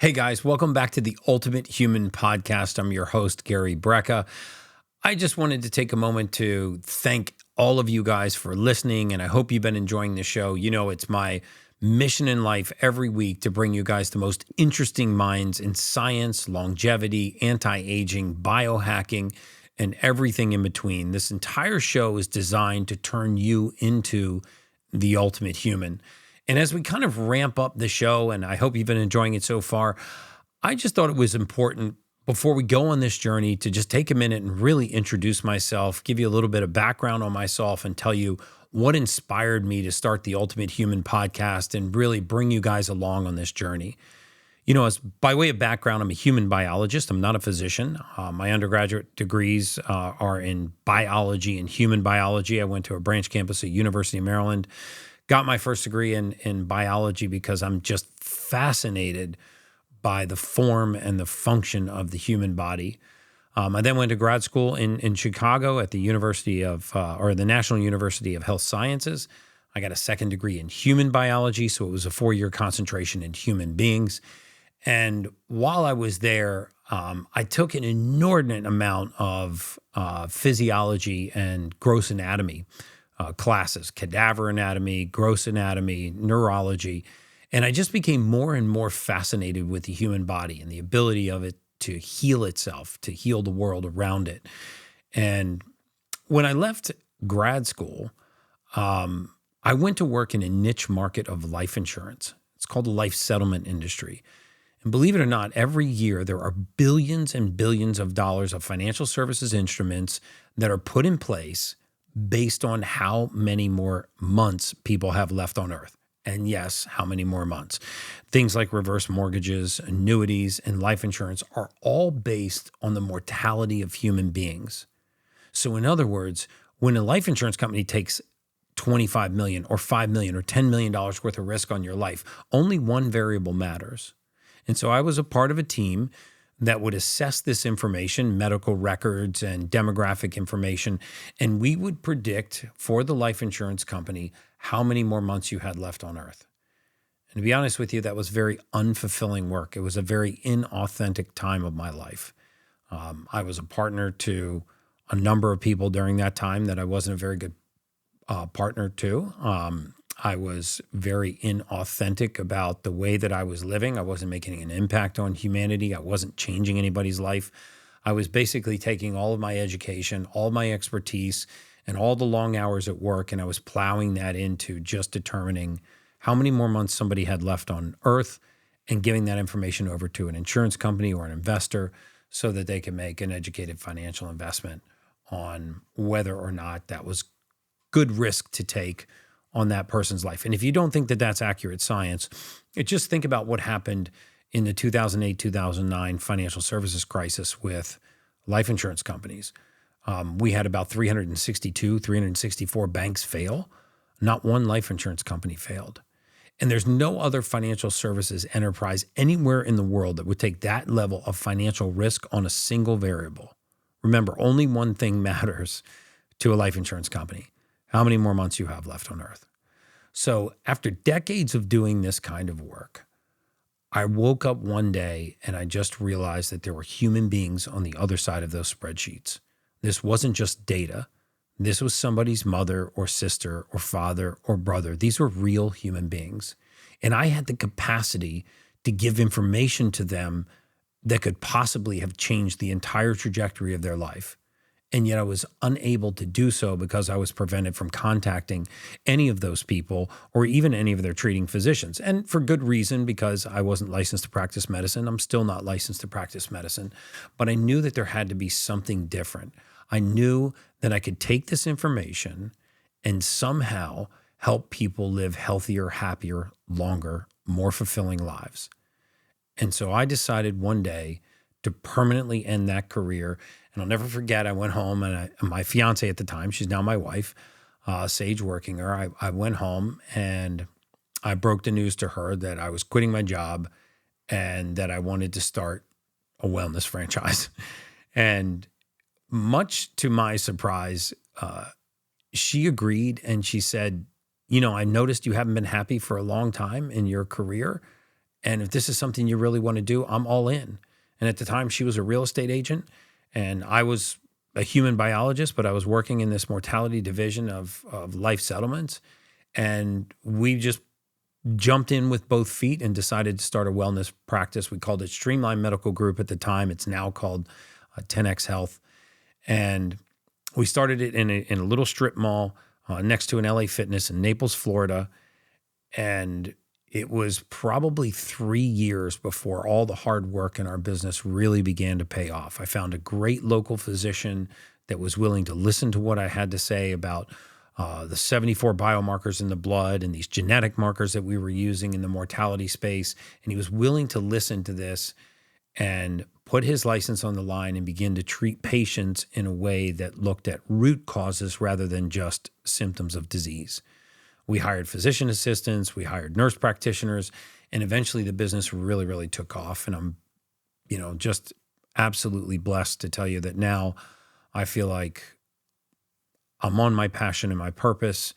Hey guys, welcome back to the Ultimate Human Podcast. I'm your host, Gary Brecka. I just wanted to take a moment to thank all of you guys for listening, and I hope you've been enjoying the show. You know, it's my mission in life every week to bring you guys the most interesting minds in science, longevity, anti-aging, biohacking, and everything in between. This entire show is designed to turn you into the ultimate human. And as we kind of ramp up the show, and I hope you've been enjoying it so far, I just thought it was important before we go on this journey to just take a minute and really introduce myself, give you a little bit of background on myself, and tell you what inspired me to start the Ultimate Human Podcast and really bring you guys along on this journey. You know, as by way of background, I'm a human biologist. I'm not a physician. My undergraduate degrees are in biology and human biology. I went to a branch campus at University of Maryland. Got my first degree in biology because I'm just fascinated by the form and the function of the human body. I then went to grad school in Chicago at the University of, or the National University of Health Sciences. I got a second degree in human biology, so it was a 4-year concentration in human beings. And while I was there, I took an inordinate amount of physiology and gross anatomy classes, cadaver anatomy, gross anatomy, neurology. And I just became more and more fascinated with the human body and the ability of it to heal itself, to heal the world around it. And when I left grad school, I went to work in a niche market of life insurance. It's called the life settlement industry. And believe it or not, every year there are billions and billions of dollars of financial services instruments that are put in place based on how many more months people have left on Earth. And yes, how many more months. Things like reverse mortgages, annuities, and life insurance are all based on the mortality of human beings. So in other words, when a life insurance company takes $25 million or $5 million or $10 million worth of risk on your life, only one variable matters. And so I was a part of a team that would assess this information, medical records and demographic information, and we would predict for the life insurance company how many more months you had left on Earth. And to be honest with you, that was very unfulfilling work. It was a very inauthentic time of my life. I was a partner to a number of people during that time that I wasn't a very good partner to. I was very inauthentic about the way that I was living. I wasn't making an impact on humanity. I wasn't changing anybody's life. I was basically taking all of my education, all my expertise, and all the long hours at work, and I was plowing that into just determining how many more months somebody had left on Earth and giving that information over to an insurance company or an investor so that they could make an educated financial investment on whether or not that was good risk to take on that person's life. And if you don't think that that's accurate science, just think about what happened in the 2008-2009 financial services crisis with life insurance companies. We had about 364 banks fail. Not one life insurance company failed. And there's no other financial services enterprise anywhere in the world that would take that level of financial risk on a single variable. Remember, only one thing matters to a life insurance company: how many more months you have left on Earth. So after decades of doing this kind of work, I woke up one day and I just realized that there were human beings on the other side of those spreadsheets. This wasn't just data. This was somebody's mother or sister or father or brother. These were real human beings. And I had the capacity to give information to them that could possibly have changed the entire trajectory of their life. And yet I was unable to do so because I was prevented from contacting any of those people or even any of their treating physicians. And for good reason, because I wasn't licensed to practice medicine. I'm still not licensed to practice medicine. But I knew that there had to be something different. I knew that I could take this information and somehow help people live healthier, happier, longer, more fulfilling lives. And so I decided one day to permanently end that career. And I'll never forget, I went home and my fiance at the time, she's now my wife, Sage Workinger, I went home and I broke the news to her that I was quitting my job and that I wanted to start a wellness franchise. And much to my surprise, she agreed and she said, you know, I noticed you haven't been happy for a long time in your career. And if this is something you really want to do, I'm all in. And at the time, she was a real estate agent, and I was a human biologist, but I was working in this mortality division of life settlements. And we just jumped in with both feet and decided to start a wellness practice. We called it Streamline Medical Group at the time. It's now called 10X Health. And we started it in a little strip mall next to an LA Fitness in Naples, Florida. And it was probably 3 years before all the hard work in our business really began to pay off. I found a great local physician that was willing to listen to what I had to say about the 74 biomarkers in the blood and these genetic markers that we were using in the mortality space. And he was willing to listen to this and put his license on the line and begin to treat patients in a way that looked at root causes rather than just symptoms of disease. We hired physician assistants, we hired nurse practitioners, and eventually the business really, really took off. And I'm, just absolutely blessed to tell you that now I feel like I'm on my passion and my purpose,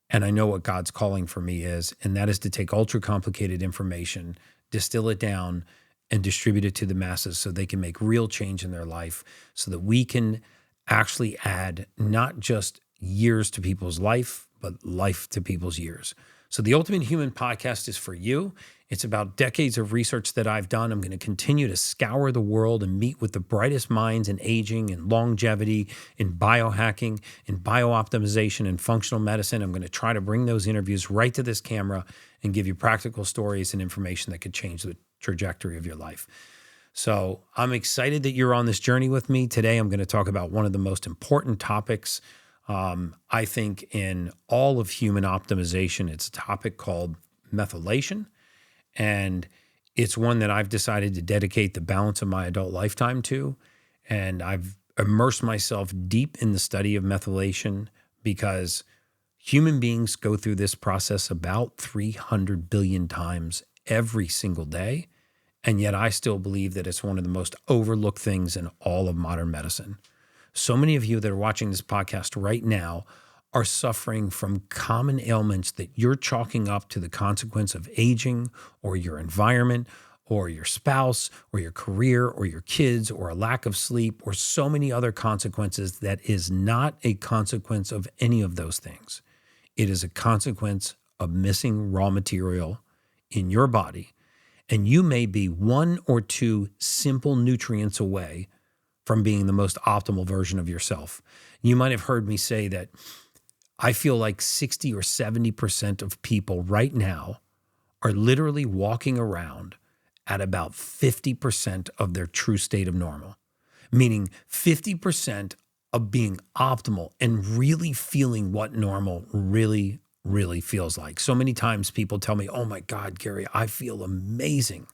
and I know what God's calling for me is, and that is to take ultra complicated information, distill it down, and distribute it to the masses so they can make real change in their life, so that we can actually add not just years to people's life, but life to people's years. So the Ultimate Human Podcast is for you. It's about decades of research that I've done. I'm going to continue to scour the world and meet with the brightest minds in aging and longevity, in biohacking, in biooptimization, and functional medicine. I'm going to try to bring those interviews right to this camera and give you practical stories and information that could change the trajectory of your life. So I'm excited that you're on this journey with me. Today, I'm going to talk about one of the most important topics I think in all of human optimization. It's a topic called methylation, and it's one that I've decided to dedicate the balance of my adult lifetime to. And I've immersed myself deep in the study of methylation because human beings go through this process about 300 billion times every single day. And yet I still believe that it's one of the most overlooked things in all of modern medicine. So many of you that are watching this podcast right now are suffering from common ailments that you're chalking up to the consequence of aging or your environment or your spouse or your career or your kids or a lack of sleep or so many other consequences that is not a consequence of any of those things. It is a consequence of missing raw material in your body. And you may be 1 or 2 simple nutrients away from being the most optimal version of yourself. You might have heard me say that I feel like 60 or 70% of people right now are literally walking around at about 50% of their true state of normal, meaning 50% of being optimal and really feeling what normal really, really feels like. So many times people tell me, oh my God, Gary, I feel amazing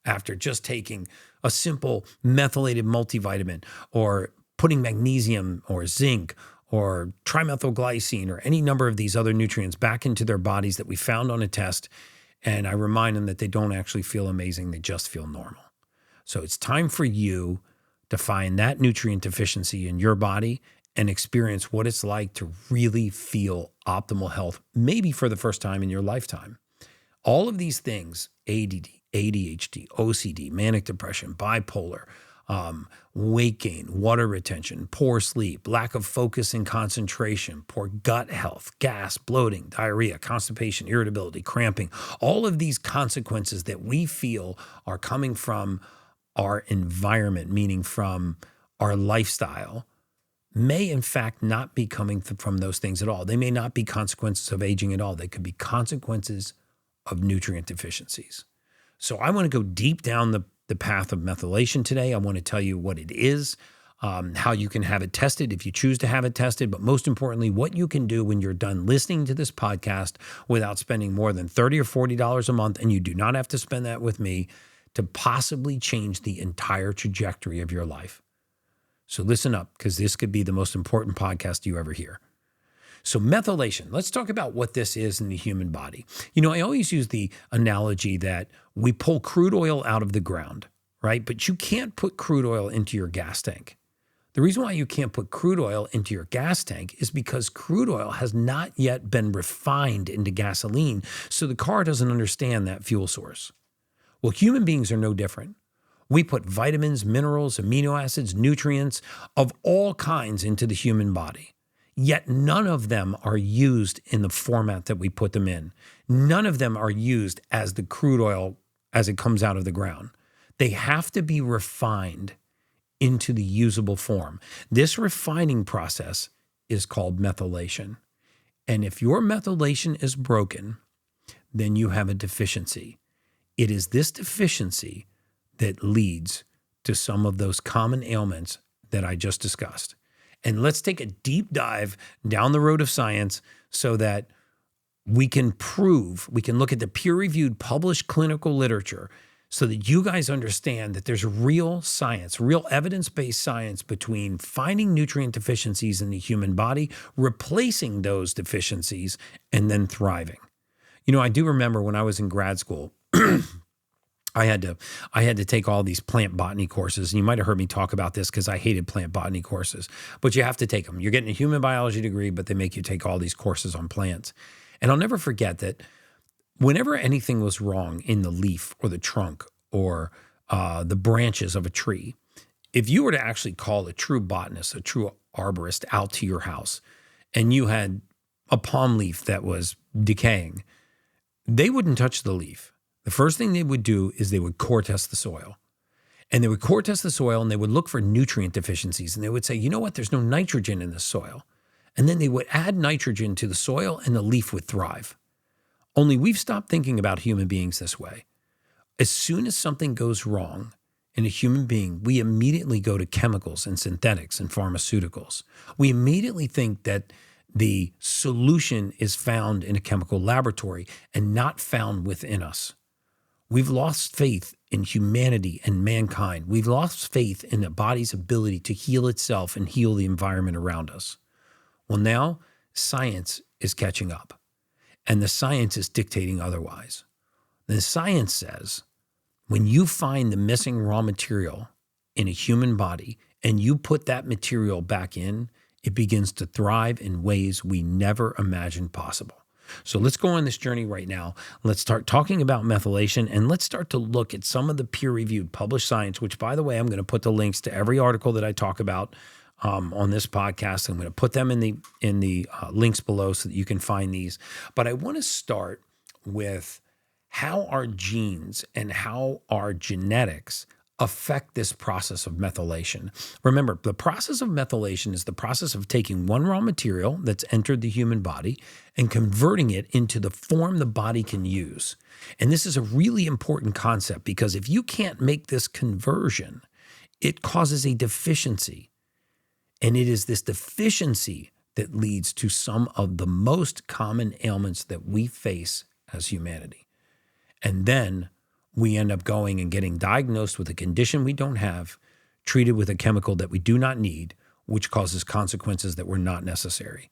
after just taking a simple methylated multivitamin or putting magnesium or zinc or trimethylglycine or any number of these other nutrients back into their bodies that we found on a test. And I remind them that they don't actually feel amazing. They just feel normal. So it's time for you to find that nutrient deficiency in your body and experience what it's like to really feel optimal health, maybe for the first time in your lifetime. All of these things, ADD, ADHD, OCD, manic depression, bipolar, weight gain, water retention, poor sleep, lack of focus and concentration, poor gut health, gas, bloating, diarrhea, constipation, irritability, cramping, all of these consequences that we feel are coming from our environment, meaning from our lifestyle, may in fact not be coming from those things at all. They may not be consequences of aging at all. They could be consequences of nutrient deficiencies. So I want to go deep down the path of methylation today. I want to tell you what it is, how you can have it tested if you choose to have it tested, but most importantly, what you can do when you're done listening to this podcast without spending more than $30 or $40 a month, and you do not have to spend that with me, to possibly change the entire trajectory of your life. So listen up, because this could be the most important podcast you ever hear. So methylation, let's talk about what this is in the human body. I always use the analogy that we pull crude oil out of the ground, right? But you can't put crude oil into your gas tank. The reason why you can't put crude oil into your gas tank is because crude oil has not yet been refined into gasoline, so the car doesn't understand that fuel source. Well, human beings are no different. We put vitamins, minerals, amino acids, nutrients of all kinds into the human body. Yet none of them are used in the format that we put them in. None of them are used as the crude oil as it comes out of the ground. They have to be refined into the usable form. This refining process is called methylation. And if your methylation is broken, then you have a deficiency. It is this deficiency that leads to some of those common ailments that I just discussed. And let's take a deep dive down the road of science so that we can look at the peer-reviewed published clinical literature so that you guys understand that there's real science, real evidence-based science between finding nutrient deficiencies in the human body, replacing those deficiencies, and then thriving. You know, I do remember when I was in grad school, I had to take all these plant botany courses. And you might have heard me talk about this because I hated plant botany courses, but you have to take them. You're getting a human biology degree, but they make you take all these courses on plants. And I'll never forget that whenever anything was wrong in the leaf or the trunk or the branches of a tree, if you were to actually call a true botanist, a true arborist out to your house, and you had a palm leaf that was decaying, they wouldn't touch the leaf. The first thing they would do is they would core test the soil. And they would core test the soil and they would look for nutrient deficiencies. And they would say, you know what, there's no nitrogen in this soil. And then they would add nitrogen to the soil and the leaf would thrive. Only we've stopped thinking about human beings this way. As soon as something goes wrong in a human being, we immediately go to chemicals and synthetics and pharmaceuticals. We immediately think that the solution is found in a chemical laboratory and not found within us. We've lost faith in humanity and mankind. We've lost faith in the body's ability to heal itself and heal the environment around us. Well, now science is catching up, and the science is dictating otherwise. The science says when you find the missing raw material in a human body and you put that material back in, it begins to thrive in ways we never imagined possible. So let's go on this journey right now. Let's start talking about methylation, and let's start to look at some of the peer-reviewed published science, which, by the way, I'm going to put the links to every article that I talk about on this podcast. I'm going to put them in the links below so that you can find these. But I want to start with how our genes and how our genetics affect this process of methylation. Remember, the process of methylation is the process of taking one raw material that's entered the human body and converting it into the form the body can use. And this is a really important concept because if you can't make this conversion, it causes a deficiency. And it is this deficiency that leads to some of the most common ailments that we face as humanity. And then we end up going and getting diagnosed with a condition we don't have, treated with a chemical that we do not need, which causes consequences that were not necessary.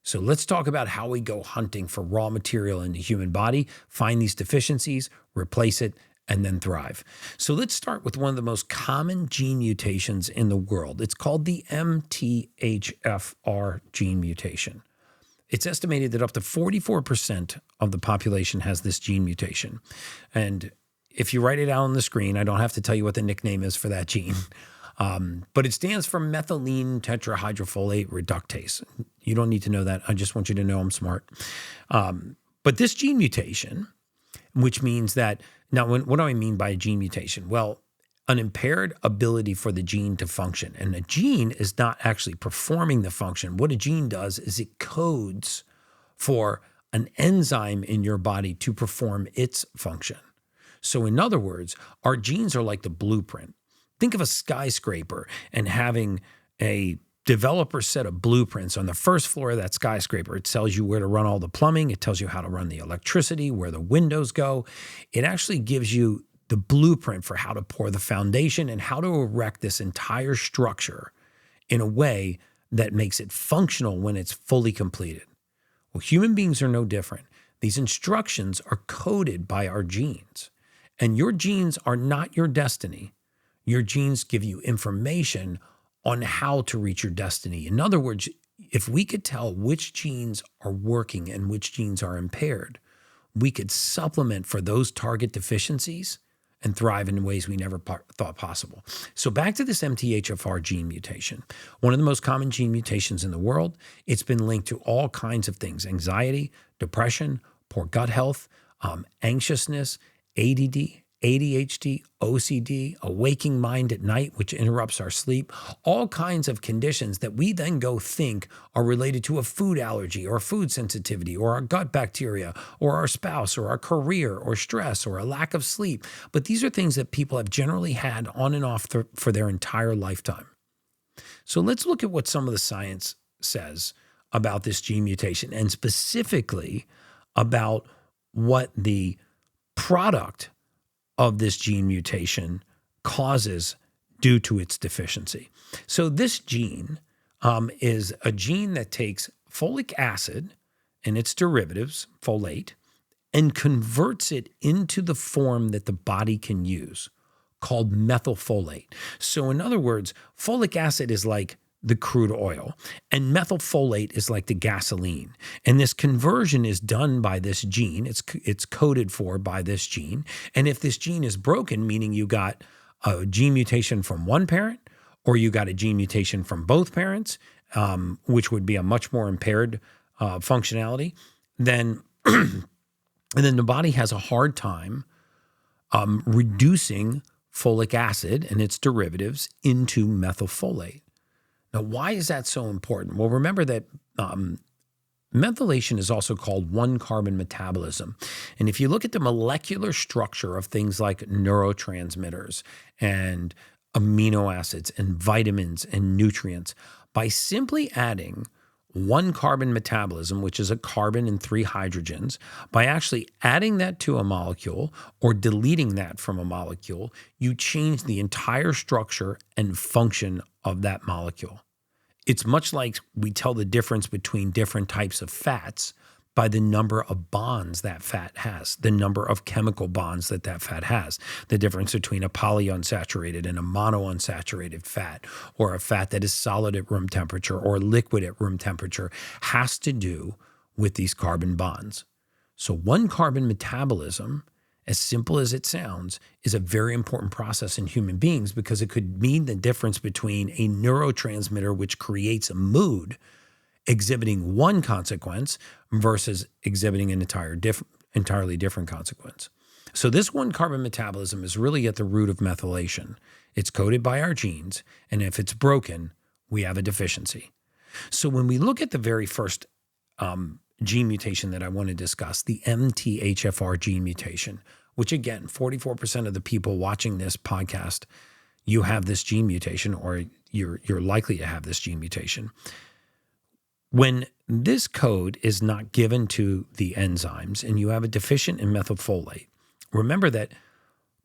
So let's talk about how we go hunting for raw material in the human body, find these deficiencies, replace it, and then thrive. So let's start with one of the most common gene mutations in the world. It's called the MTHFR gene mutation. It's estimated that up to 44% of the population has this gene mutation. And if you write it out on the screen, I don't have to tell you what the nickname is for that gene, but it stands for methylene tetrahydrofolate reductase. You don't need to know that. I just want you to know I'm smart. But this gene mutation, which means that, now what do I mean by a gene mutation? Well, an impaired ability for the gene to function. And a gene is not actually performing the function. What a gene does is it codes for an enzyme in your body to perform its function. So in other words, our genes are like the blueprint. Think of a skyscraper and having a developer set of blueprints on the first floor of that skyscraper. It tells you where to run all the plumbing. It tells you how to run the electricity, where the windows go. It actually gives you the blueprint for how to pour the foundation and how to erect this entire structure in a way that makes it functional when it's fully completed. Well, human beings are no different. These instructions are coded by our genes. And your genes are not your destiny. Your genes give you information on how to reach your destiny. In other words, if we could tell which genes are working and which genes are impaired, we could supplement for those target deficiencies and thrive in ways we never thought possible. So back to this MTHFR gene mutation, one of the most common gene mutations in the world. It's been linked to all kinds of things: anxiety, depression, poor gut health, anxiousness, ADD, ADHD, OCD, a waking mind at night, which interrupts our sleep, all kinds of conditions that we then go think are related to a food allergy or food sensitivity or our gut bacteria or our spouse or our career or stress or a lack of sleep. But these are things that people have generally had on and off for their entire lifetime. So let's look at what some of the science says about this gene mutation, and specifically about what the product of this gene mutation causes due to its deficiency. So this gene is a gene that takes folic acid and its derivatives, folate, and converts it into the form that the body can use, called methylfolate. So in other words, folic acid is like the crude oil, and methylfolate is like the gasoline. And this conversion is done by this gene. It's coded for by this gene. And if this gene is broken, meaning you got a gene mutation from one parent, or you got a gene mutation from both parents, which would be a much more impaired functionality, then and then the body has a hard time reducing folic acid and its derivatives into methylfolate. Now, why is that so important? Well, remember that methylation is also called one-carbon metabolism. And if you look at the molecular structure of things like neurotransmitters and amino acids and vitamins and nutrients, by simply adding one-carbon metabolism, which is a carbon and 3 hydrogens, by actually adding that to a molecule or deleting that from a molecule, you change the entire structure and function of that molecule. It's much like we tell the difference between different types of fats by the number of bonds that fat has, the number of chemical bonds that fat has, the difference between a polyunsaturated and a monounsaturated fat, or a fat that is solid at room temperature or liquid at room temperature, has to do with these carbon bonds. So one carbon metabolism, as simple as it sounds, is a very important process in human beings, because it could mean the difference between a neurotransmitter which creates a mood exhibiting one consequence versus exhibiting an entirely different consequence. So this one carbon metabolism is really at the root of methylation. It's coded by our genes, and if it's broken, we have a deficiency. So when we look at the very first gene mutation that I want to discuss, the MTHFR gene mutation, which again, 44% of the people watching this podcast, you have this gene mutation, or you're likely to have this gene mutation. When this code is not given to the enzymes and you have a deficient in methylfolate, remember that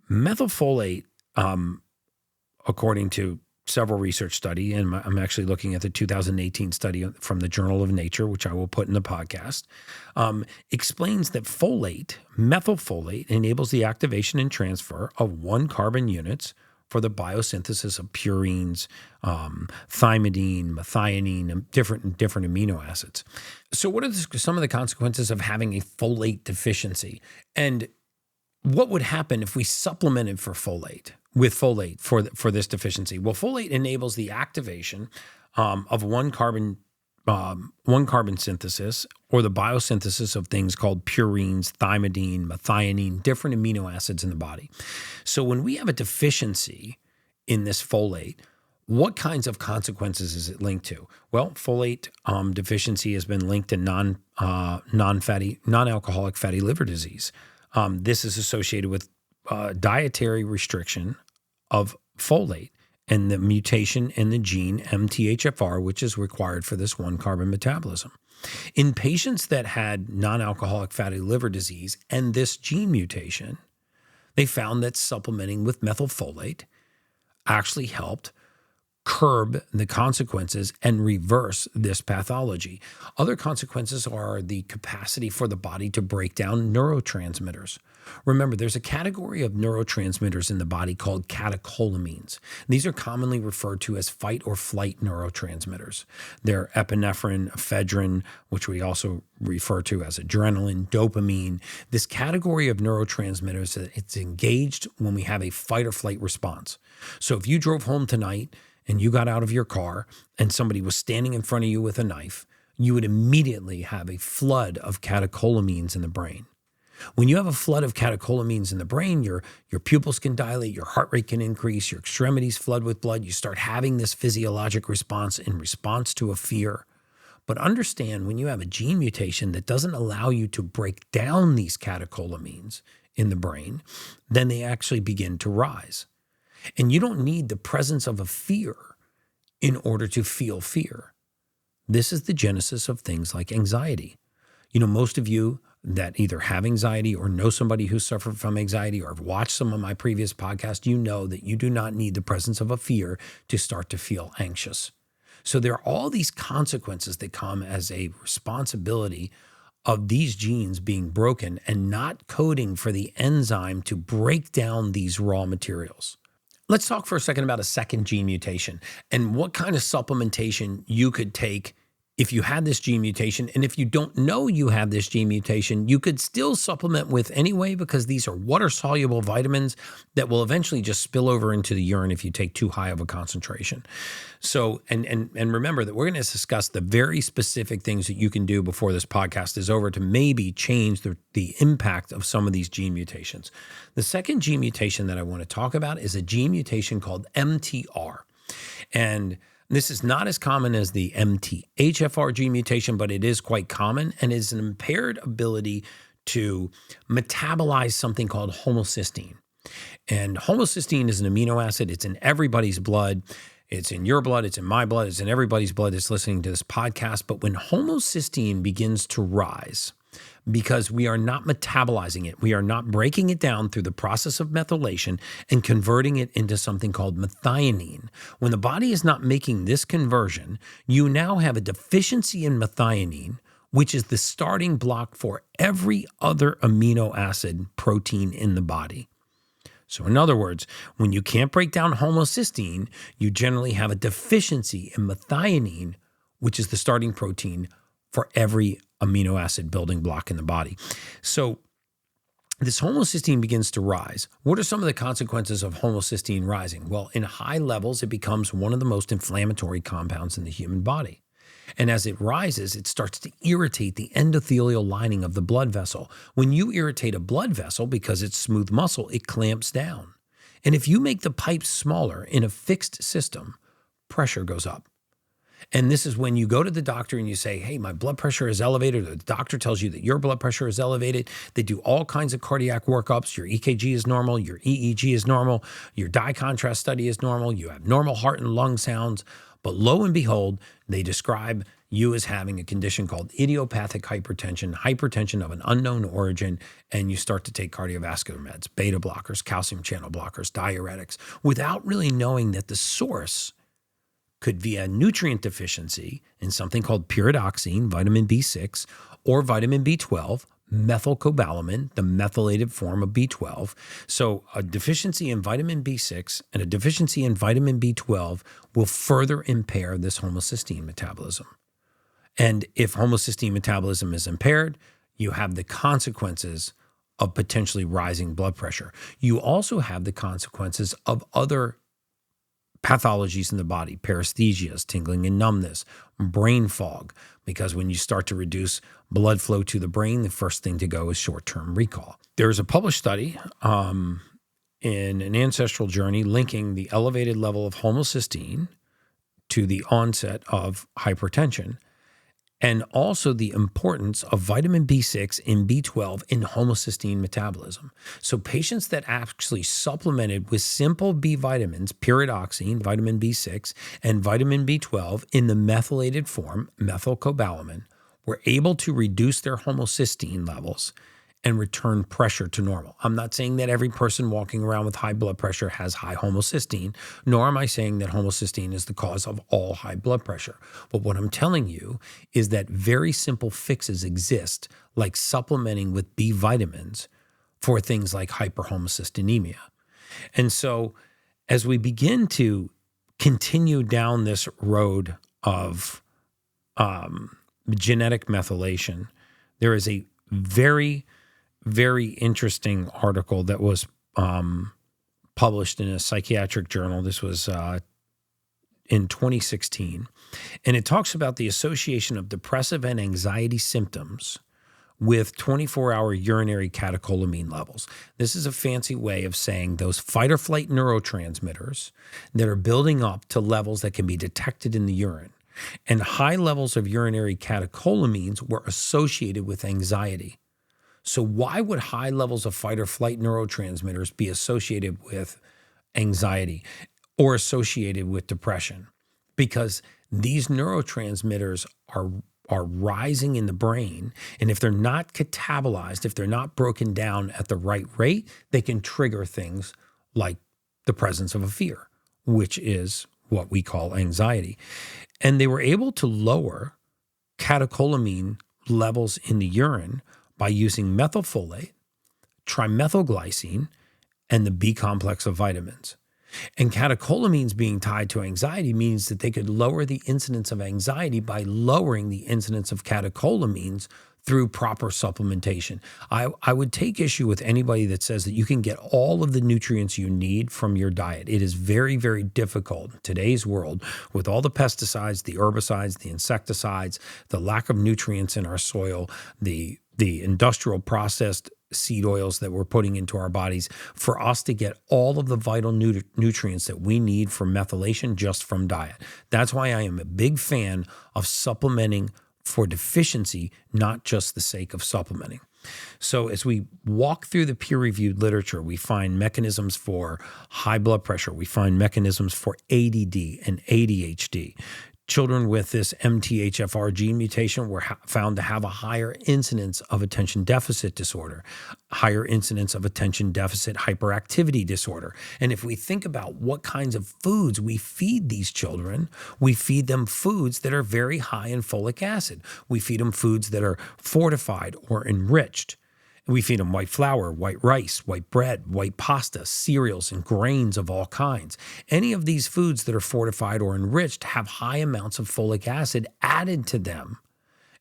methylfolate, according to several research studies, and I'm actually looking at the 2018 study from the Journal of Nature, which I will put in the podcast, explains that methylfolate enables the activation and transfer of one carbon units for the biosynthesis of purines, thymidine, methionine, and different amino acids. So what are some of the consequences of having a folate deficiency? And what would happen if we supplemented with folate for this deficiency? Well, folate enables the activation of one carbon synthesis, or the biosynthesis of things called purines, thymidine, methionine, different amino acids in the body. So when we have a deficiency in this folate, what kinds of consequences is it linked to? Well, folate deficiency has been linked to non-alcoholic fatty liver disease. This is associated with dietary restriction of folate and the mutation in the gene MTHFR, which is required for this one carbon metabolism. In patients that had non-alcoholic fatty liver disease and this gene mutation, they found that supplementing with methylfolate actually helped curb the consequences and reverse this pathology. Other consequences are the capacity for the body to break down neurotransmitters. Remember, there's a category of neurotransmitters in the body called catecholamines. These are commonly referred to as fight or flight neurotransmitters. They're epinephrine, ephedrine, which we also refer to as adrenaline, dopamine. This category of neurotransmitters, it's engaged when we have a fight or flight response. So if you drove home tonight and you got out of your car and somebody was standing in front of you with a knife, you would immediately have a flood of catecholamines in the brain. When you have a flood of catecholamines in the brain, your pupils can dilate, your heart rate can increase, your extremities flood with blood. You start having this physiologic response in response to a fear. But understand, when you have a gene mutation that doesn't allow you to break down these catecholamines in the brain, then they actually begin to rise. And you don't need the presence of a fear in order to feel fear. This is the genesis of things like anxiety. You know, most of you that either have anxiety or know somebody who suffered from anxiety or have watched some of my previous podcasts, you know that you do not need the presence of a fear to start to feel anxious. So there are all these consequences that come as a responsibility of these genes being broken and not coding for the enzyme to break down these raw materials. Let's talk for a second about a second gene mutation and what kind of supplementation you could take if you had this gene mutation. And if you don't know you have this gene mutation, you could still supplement with anyway, because these are water-soluble vitamins that will eventually just spill over into the urine if you take too high of a concentration. So, and remember that we're going to discuss the very specific things that you can do before this podcast is over to maybe change the impact of some of these gene mutations. The second gene mutation that I want to talk about is a gene mutation called MTR. And this is not as common as the MTHFR gene mutation, but it is quite common and is an impaired ability to metabolize something called homocysteine. And homocysteine is an amino acid. It's in everybody's blood. It's in your blood. It's in my blood. It's in everybody's blood that's listening to this podcast. But when homocysteine begins to rise, because we are not metabolizing it, we are not breaking it down through the process of methylation and converting it into something called methionine. When the body is not making this conversion, you now have a deficiency in methionine, which is the starting block for every other amino acid protein in the body. So in other words, when you can't break down homocysteine, you generally have a deficiency in methionine, which is the starting protein for every amino acid building block in the body. So this homocysteine begins to rise. What are some of the consequences of homocysteine rising? Well, in high levels, it becomes one of the most inflammatory compounds in the human body. And as it rises, it starts to irritate the endothelial lining of the blood vessel. When you irritate a blood vessel, because it's smooth muscle, it clamps down. And if you make the pipes smaller in a fixed system, pressure goes up. And this is when you go to the doctor and you say, hey, my blood pressure is elevated, or the doctor tells you that your blood pressure is elevated. They do all kinds of cardiac workups. Your EKG is normal. Your EEG is normal. Your dye contrast study is normal. You have normal heart and lung sounds. But lo and behold, they describe you as having a condition called idiopathic hypertension, hypertension of an unknown origin, and you start to take cardiovascular meds, beta blockers, calcium channel blockers, diuretics, without really knowing that the source could be a nutrient deficiency in something called pyridoxine, vitamin B6, or vitamin B12, methylcobalamin, the methylated form of B12. So a deficiency in vitamin B6 and a deficiency in vitamin B12 will further impair this homocysteine metabolism. And if homocysteine metabolism is impaired, you have the consequences of potentially rising blood pressure. You also have the consequences of other pathologies in the body, paresthesias, tingling and numbness, brain fog, because when you start to reduce blood flow to the brain, the first thing to go is short-term recall. There's a published study in an ancestral journey linking the elevated level of homocysteine to the onset of hypertension, and also the importance of vitamin B6 and B12 in homocysteine metabolism. So patients that actually supplemented with simple B vitamins, pyridoxine, vitamin B6, and vitamin B12 in the methylated form, methylcobalamin, were able to reduce their homocysteine levels and return pressure to normal. I'm not saying that every person walking around with high blood pressure has high homocysteine, nor am I saying that homocysteine is the cause of all high blood pressure. But what I'm telling you is that very simple fixes exist, like supplementing with B vitamins for things like hyperhomocystinemia. And so as we begin to continue down this road of genetic methylation, there is a very, very interesting article that was published in a psychiatric journal. This was in 2016. And it talks about the association of depressive and anxiety symptoms with 24-hour urinary catecholamine levels. This is a fancy way of saying those fight or flight neurotransmitters that are building up to levels that can be detected in the urine. And high levels of urinary catecholamines were associated with anxiety. So why would high levels of fight or flight neurotransmitters be associated with anxiety or associated with depression? Because these neurotransmitters are rising in the brain, and if they're not catabolized, if they're not broken down at the right rate, they can trigger things like the presence of a fear, which is what we call anxiety. And they were able to lower catecholamine levels in the urine by using methylfolate, trimethylglycine, and the B complex of vitamins. And catecholamines being tied to anxiety means that they could lower the incidence of anxiety by lowering the incidence of catecholamines through proper supplementation. I would take issue with anybody that says that you can get all of the nutrients you need from your diet. It is very, very difficult in today's world with all the pesticides, the herbicides, the insecticides, the lack of nutrients in our soil, the industrial processed seed oils that we're putting into our bodies, for us to get all of the vital nutrients that we need for methylation just from diet. That's why I am a big fan of supplementing for deficiency, not just the sake of supplementing. So as we walk through the peer-reviewed literature, we find mechanisms for high blood pressure. We find mechanisms for ADD and ADHD. Children with this MTHFR gene mutation were found to have a higher incidence of attention deficit disorder, higher incidence of attention deficit hyperactivity disorder. And if we think about what kinds of foods we feed these children, we feed them foods that are very high in folic acid. We feed them foods that are fortified or enriched. We feed them white flour, white rice, white bread, white pasta, cereals, and grains of all kinds. Any of these foods that are fortified or enriched have high amounts of folic acid added to them.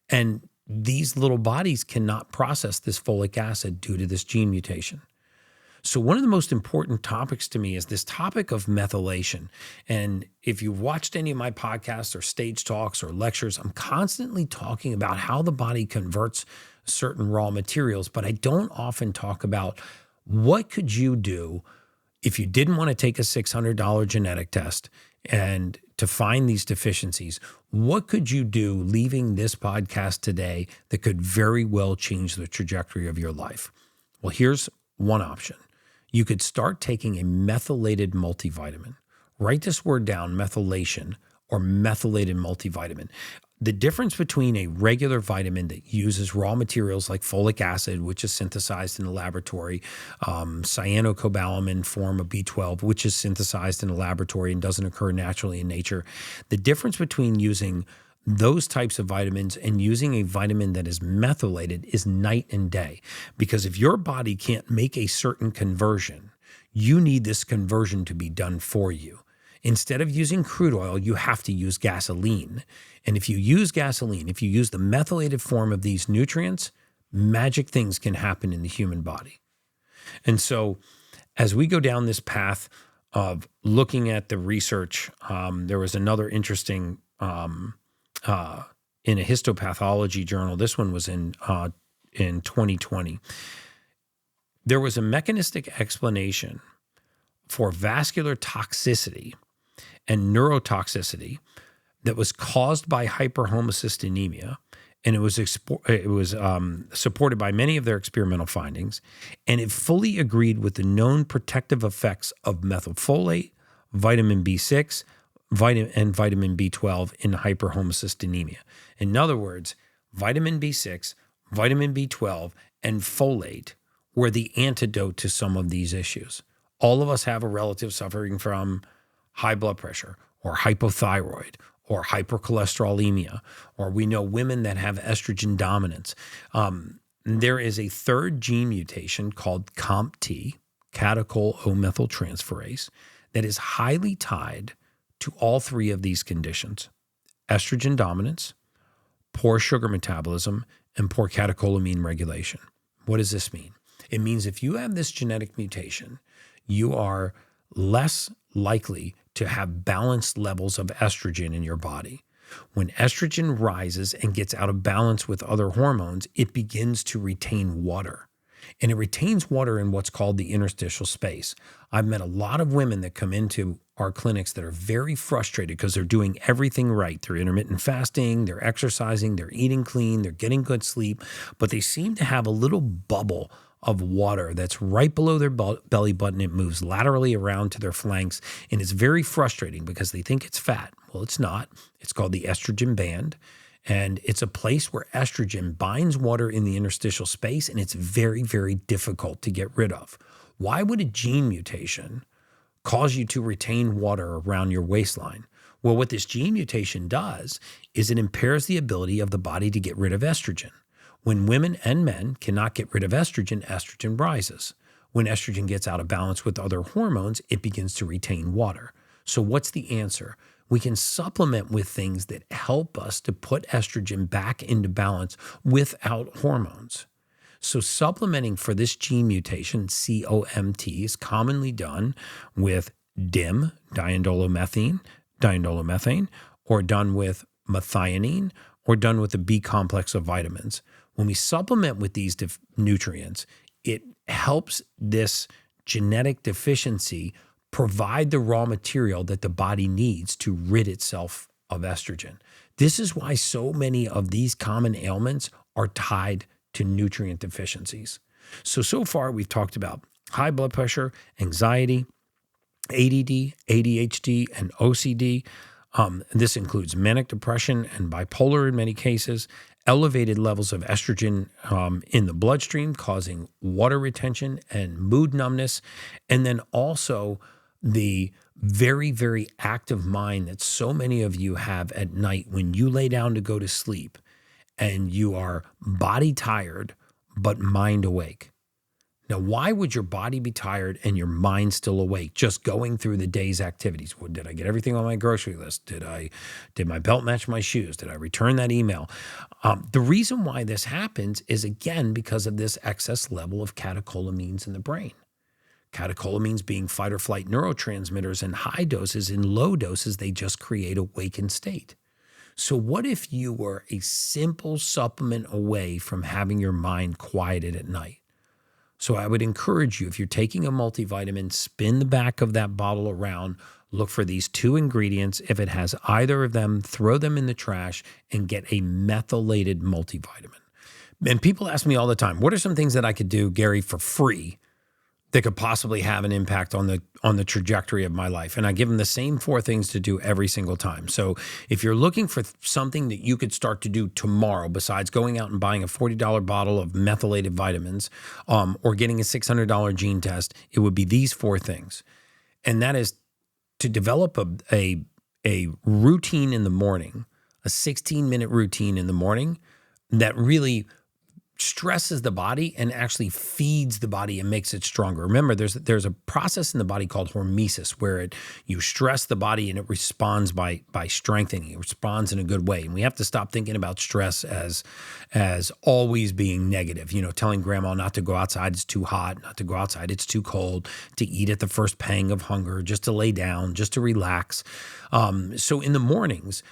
And these little bodies cannot process this folic acid due to this gene mutation. So one of the most important topics to me is this topic of methylation. And if you've watched any of my podcasts or stage talks or lectures, I'm constantly talking about how the body converts certain raw materials, but I don't often talk about what could you do if you didn't want to take a $600 genetic test and to find these deficiencies. What could you do leaving this podcast today that could very well change the trajectory of your life? Well, here's one option. You could start taking a methylated multivitamin. Write this word down, methylation, or methylated multivitamin. The difference between a regular vitamin that uses raw materials like folic acid, which is synthesized in the laboratory, cyanocobalamin form of B12, which is synthesized in the laboratory and doesn't occur naturally in nature. The difference between using those types of vitamins and using a vitamin that is methylated is night and day. Because if your body can't make a certain conversion, you need this conversion to be done for you. Instead of using crude oil, you have to use gasoline. And if you use gasoline, if you use the methylated form of these nutrients, magic things can happen in the human body. And so as we go down this path of looking at the research, there was another interesting, in a histopathology journal, this one was in 2020, there was a mechanistic explanation for vascular toxicity and neurotoxicity that was caused by hyperhomocystinemia, and it was supported by many of their experimental findings, and it fully agreed with the known protective effects of methylfolate, vitamin B6, and vitamin B12 in hyperhomocystinemia. In other words, vitamin B6, vitamin B12, and folate were the antidote to some of these issues. All of us have a relative suffering from high blood pressure or hypothyroid or hypercholesterolemia, or we know women that have estrogen dominance. There is a third gene mutation called COMT, catechol-O-methyltransferase, that is highly tied to all three of these conditions: estrogen dominance, poor sugar metabolism, and poor catecholamine regulation. What does this mean? It means if you have this genetic mutation, you are less likely to have balanced levels of estrogen in your body. When estrogen rises and gets out of balance with other hormones, it begins to retain water. And it retains water in what's called the interstitial space. I've met a lot of women that come into our clinics that are very frustrated because they're doing everything right. They're intermittent fasting, they're exercising, they're eating clean, they're getting good sleep, but they seem to have a little bubble of water that's right below their belly button. It moves laterally around to their flanks, and it's very frustrating because they think it's fat. Well, it's not. It's called the estrogen band, and it's a place where estrogen binds water in the interstitial space, and it's very, very difficult to get rid of. Why would a gene mutation cause you to retain water around your waistline? Well, what this gene mutation does is it impairs the ability of the body to get rid of estrogen. When women and men cannot get rid of estrogen, estrogen rises. When estrogen gets out of balance with other hormones, it begins to retain water. So what's the answer? We can supplement with things that help us to put estrogen back into balance without hormones. So supplementing for this gene mutation, COMT, is commonly done with DIM, diindolomethane, or done with methionine, or done with the B complex of vitamins. When we supplement with these nutrients, it helps this genetic deficiency provide the raw material that the body needs to rid itself of estrogen. This is why so many of these common ailments are tied to nutrient deficiencies. So far we've talked about high blood pressure, anxiety, ADD, ADHD, and OCD. This includes manic depression and bipolar in many cases, elevated levels of estrogen in the bloodstream causing water retention and mood numbness, and then also the very, very active mind that so many of you have at night when you lay down to go to sleep and you are body tired but mind awake. Now, why would your body be tired and your mind still awake just going through the day's activities? Well, did I get everything on my grocery list? Did my belt match my shoes? Did I return that email? The reason why this happens is, again, because of this excess level of catecholamines in the brain. Catecholamines being fight or flight neurotransmitters in high doses. In low doses, they just create a wakened state. So what if you were a simple supplement away from having your mind quieted at night? So I would encourage you, if you're taking a multivitamin, spin the back of that bottle around, look for these two ingredients. If it has either of them, throw them in the trash and get a methylated multivitamin. And people ask me all the time, what are some things that I could do, Gary, for free that could possibly have an impact on the trajectory of my life? And I give them the same 4 things to do every single time. So if you're looking for something that you could start to do tomorrow, besides going out and buying a $40 bottle of methylated vitamins or getting a $600 gene test, it would be these 4 things. And that is to develop a routine in the morning, a 16-minute routine in the morning that really stresses the body and actually feeds the body and makes it stronger. Remember, there's a process in the body called hormesis where you stress the body and it responds by strengthening. It responds in a good way. And we have to stop thinking about stress as always being negative. You know, telling grandma not to go outside, it's too hot, not to go outside, it's too cold, to eat at the first pang of hunger, just to lay down, just to relax. So in the mornings,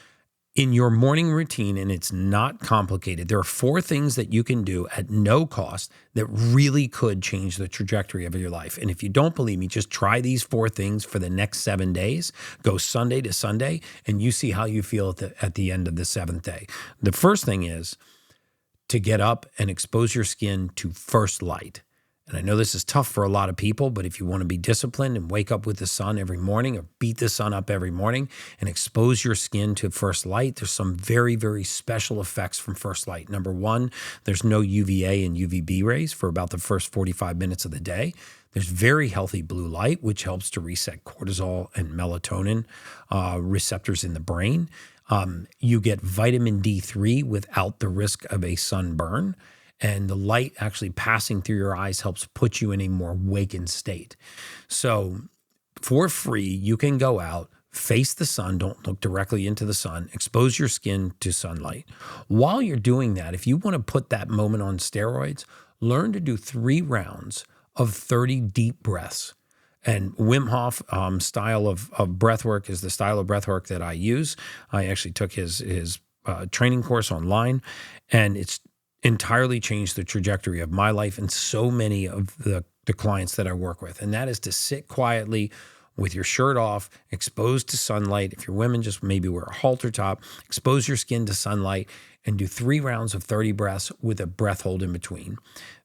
in your morning routine, and it's not complicated, there are 4 things that you can do at no cost that really could change the trajectory of your life. And if you don't believe me, just try these 4 things for the next 7 days. Go Sunday to Sunday, and you see how you feel at the end of the 7th day. The first thing is to get up and expose your skin to first light. And I know this is tough for a lot of people, but if you want to be disciplined and wake up with the sun every morning or beat the sun up every morning and expose your skin to first light, there's some very, very special effects from first light. Number one, there's no UVA and UVB rays for about the first 45 minutes of the day. There's very healthy blue light, which helps to reset cortisol and melatonin receptors in the brain. You get vitamin D3 without the risk of a sunburn. And the light actually passing through your eyes helps put you in a more awakened state. So for free, you can go out, face the sun, don't look directly into the sun, expose your skin to sunlight. While you're doing that, if you want to put that moment on steroids, learn to do 3 rounds of 30 deep breaths. And Wim Hof style of breath work is the style of breath work that I use. I actually took his training course online, and it's entirely changed the trajectory of my life and so many of the clients that I work with. And that is to sit quietly with your shirt off, exposed to sunlight. If you're women, just maybe wear a halter top, expose your skin to sunlight, and do 3 rounds of 30 breaths with a breath hold in between.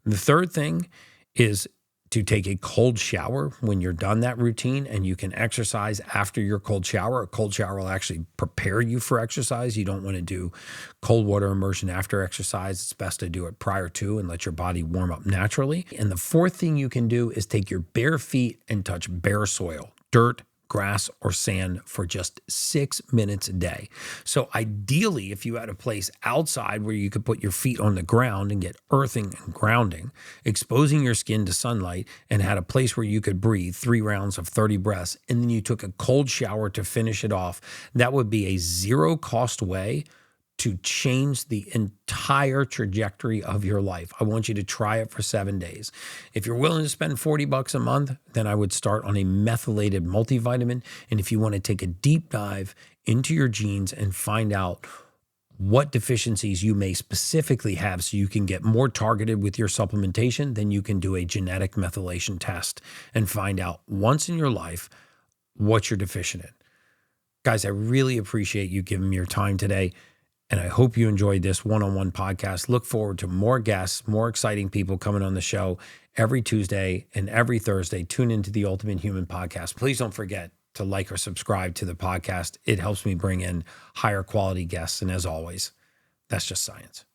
And the third thing is to take a cold shower when you're done that routine, and you can exercise after your cold shower. A cold shower will actually prepare you for exercise. You don't want to do cold water immersion after exercise. It's best to do it prior to and let your body warm up naturally. And the fourth thing you can do is take your bare feet and touch bare soil, dirt, grass, or sand for just 6 minutes a day. So ideally, if you had a place outside where you could put your feet on the ground and get earthing and grounding, exposing your skin to sunlight, and had a place where you could breathe 3 rounds of 30 breaths, and then you took a cold shower to finish it off, that would be a zero-cost way to change the entire trajectory of your life. I want you to try it for 7 days. If you're willing to spend $40 a month, then I would start on a methylated multivitamin. And if you want to take a deep dive into your genes and find out what deficiencies you may specifically have so you can get more targeted with your supplementation, then you can do a genetic methylation test and find out once in your life what you're deficient in. Guys, I really appreciate you giving me your time today. And I hope you enjoyed this one-on-one podcast. Look forward to more guests, more exciting people coming on the show every Tuesday and every Thursday. Tune into the Ultimate Human Podcast. Please don't forget to like or subscribe to the podcast. It helps me bring in higher quality guests. And as always, that's just science.